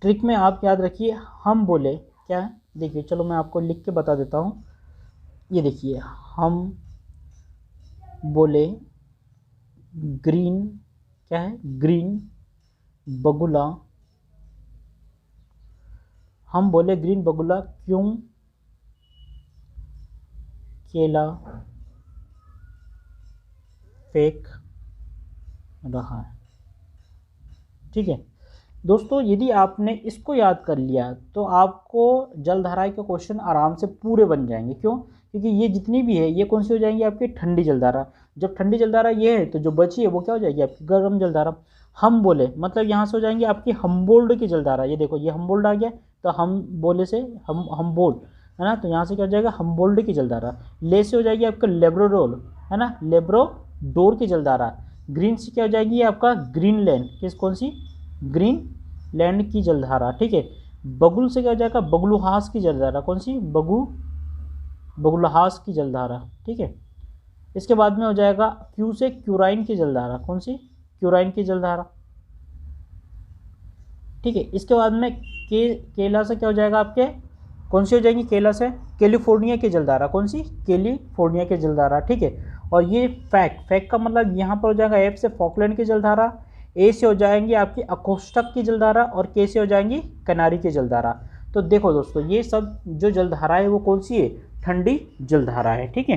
ट्रिक में आप याद रखिए, हम बोले क्या है, देखिए चलो मैं आपको लिख के बता देता हूँ। ये देखिए, हम बोले ग्रीन, क्या है, ग्रीन बगुला, हम बोले ग्रीन बगुला क्यों केला फेंक रहा है, ठीक है। दोस्तों यदि आपने इसको याद कर लिया तो आपको जलधारा के क्वेश्चन आराम से पूरे बन जाएंगे। क्यों, क्योंकि ये जितनी भी है ये कौन सी हो जाएंगी, आपकी ठंडी जलधारा। जब ठंडी जलधारा ये है तो जो बची है वो क्या हो जाएगी, आपकी गर्म जलधारा। हम बोले मतलब यहाँ से हो जाएंगी आपकी हम्बोल्ड की जलधारा। ये देखो, ये हम्बोल्ड आ गया, तो हम बोले से हम्बोल्ड, है ना, तो यहाँ से क्या हो जाएगा, हम्बोल्ड की जलधारा। ले से हो जाएगी आपका लेब्रोडोर, है ना, लेब्रोडोर की जलधारा। ग्रीन से क्या हो जाएगी आपका ग्रीनलैंड, किस कौन सी, ग्रीनलैंड की जलधारा, ठीक है। बगुल से क्या हो जाएगा, बगुलहास की जलधारा। कौन सी, बगुलहास की जलधारा, ठीक है। इसके बाद में हो जाएगा क्यू से क्यूराइन की जलधारा। कौन सी, क्यूराइन की जलधारा, ठीक है। इसके बाद में केला से क्या हो जाएगा आपके, कौन सी हो जाएंगी, केला से कैलिफोर्निया की जलधारा। कौन सी, कैलिफोर्निया की जलधारा, ठीक है। और ये फैक का मतलब यहाँ पर हो जाएगा एफ से फॉकलैंड की जलधारा, ए से हो जाएंगी आपकी अकोष्टक की जलधारा, और के से हो जाएंगी कनारी की जलधारा। तो देखो दोस्तों, ये सब जो जलधारा है वो कौन सी है, ठंडी जलधारा है, ठीक है।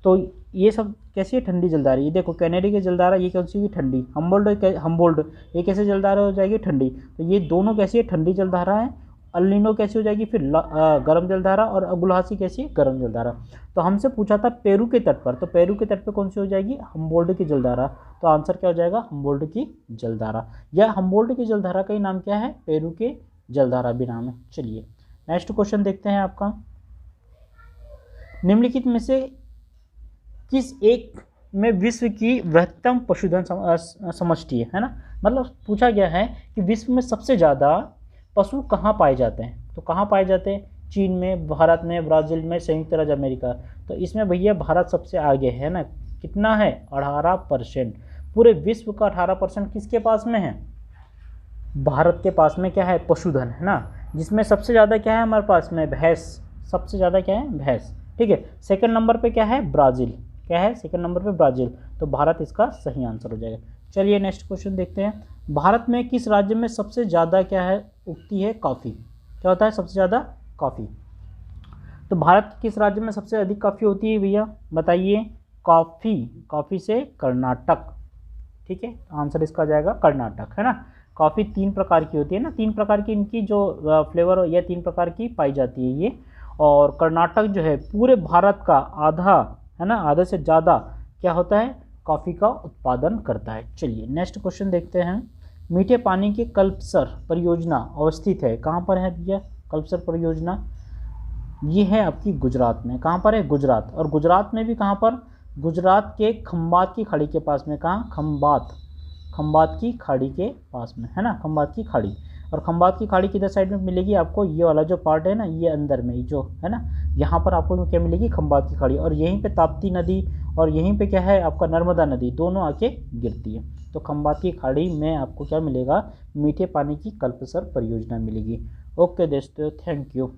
तो ये सब कैसी है, ठंडी जलधारा। ये देखो, कैनेडी की जलधारा ये कौन सी है, ठंडी। हम्बोल्ड ये कैसे जलधारा हो जाएगी, ठंडी। तो ये दोनों कैसी है, ठंडी जलधारा है। अल नीनो कैसी हो जाएगी, फिर गर्म जलधारा, और अगुलहासी कैसी है, गर्म जलधारा। तो हमसे पूछा था पेरू के तट पर, तो पेरू के तट पर कौन सी हो जाएगी, हम्बोल्ड की जलधारा। तो आंसर क्या हो जाएगा, हम्बोल्ड की जलधारा, या हम्बोल्ड की जलधारा का ही नाम क्या है, पेरू के जलधारा भी नाम है। चलिए नेक्स्ट क्वेश्चन देखते हैं आपका। निम्नलिखित में से किस एक में विश्व की बृहत्तम पशुधन समष्टि है ना, मतलब पूछा गया है कि विश्व में सबसे ज़्यादा पशु कहाँ पाए जाते हैं। तो कहाँ पाए जाते हैं, चीन में, भारत में, ब्राज़ील में, संयुक्त राज्य अमेरिका। तो इसमें भैया भारत सबसे आगे है ना, कितना है, 18%। पूरे विश्व का 18% किसके पास में है, भारत के पास में क्या है, पशुधन, है ना, जिसमें सबसे ज़्यादा क्या है हमारे पास में, भैंस। सबसे ज़्यादा क्या है, भैंस, ठीक है। सेकंड नंबर पे क्या है, ब्राज़ील, क्या है, सेकंड नंबर पे ब्राज़ील। तो भारत इसका सही आंसर हो जाएगा। चलिए नेक्स्ट क्वेश्चन देखते हैं। भारत में किस राज्य में सबसे ज़्यादा क्या है उगती है कॉफ़ी? क्या होता है सबसे ज़्यादा? कॉफ़ी। तो भारत के किस राज्य में सबसे अधिक कॉफ़ी होती है भैया बताइए? कॉफ़ी से कर्नाटक। ठीक है, आंसर इसका जाएगा कर्नाटक, है ना। कॉफ़ी 3 प्रकार की होती है ना, 3 प्रकार की इनकी जो फ्लेवर या 3 प्रकार की पाई जाती है ये। और कर्नाटक जो है पूरे भारत का आधा, है ना, आधे से ज़्यादा क्या होता है कॉफ़ी का उत्पादन करता है। चलिए नेक्स्ट क्वेश्चन देखते हैं। मीठे पानी की कल्पसर परियोजना अवस्थित है, कहाँ पर है भैया कल्पसर परियोजना? ये है आपकी गुजरात में। कहाँ पर है? गुजरात। और गुजरात में भी कहाँ पर? गुजरात के खंबात की खाड़ी के पास में। कहाँ? खंबात की खाड़ी के पास में, है ना, खंबात की खाड़ी। और खंबात की खाड़ी किधर साइड में मिलेगी आपको? ये वाला जो पार्ट है ना, ये अंदर में जो है ना, यहाँ पर आपको क्या मिलेगी? खंबात की खाड़ी। और यहीं पे ताप्ती नदी और यहीं पे क्या है आपका नर्मदा नदी, दोनों आके गिरती है। तो खंबात की खाड़ी में आपको क्या मिलेगा? मीठे पानी की कल्पसर परियोजना मिलेगी। ओके दोस्तों, थैंक यू।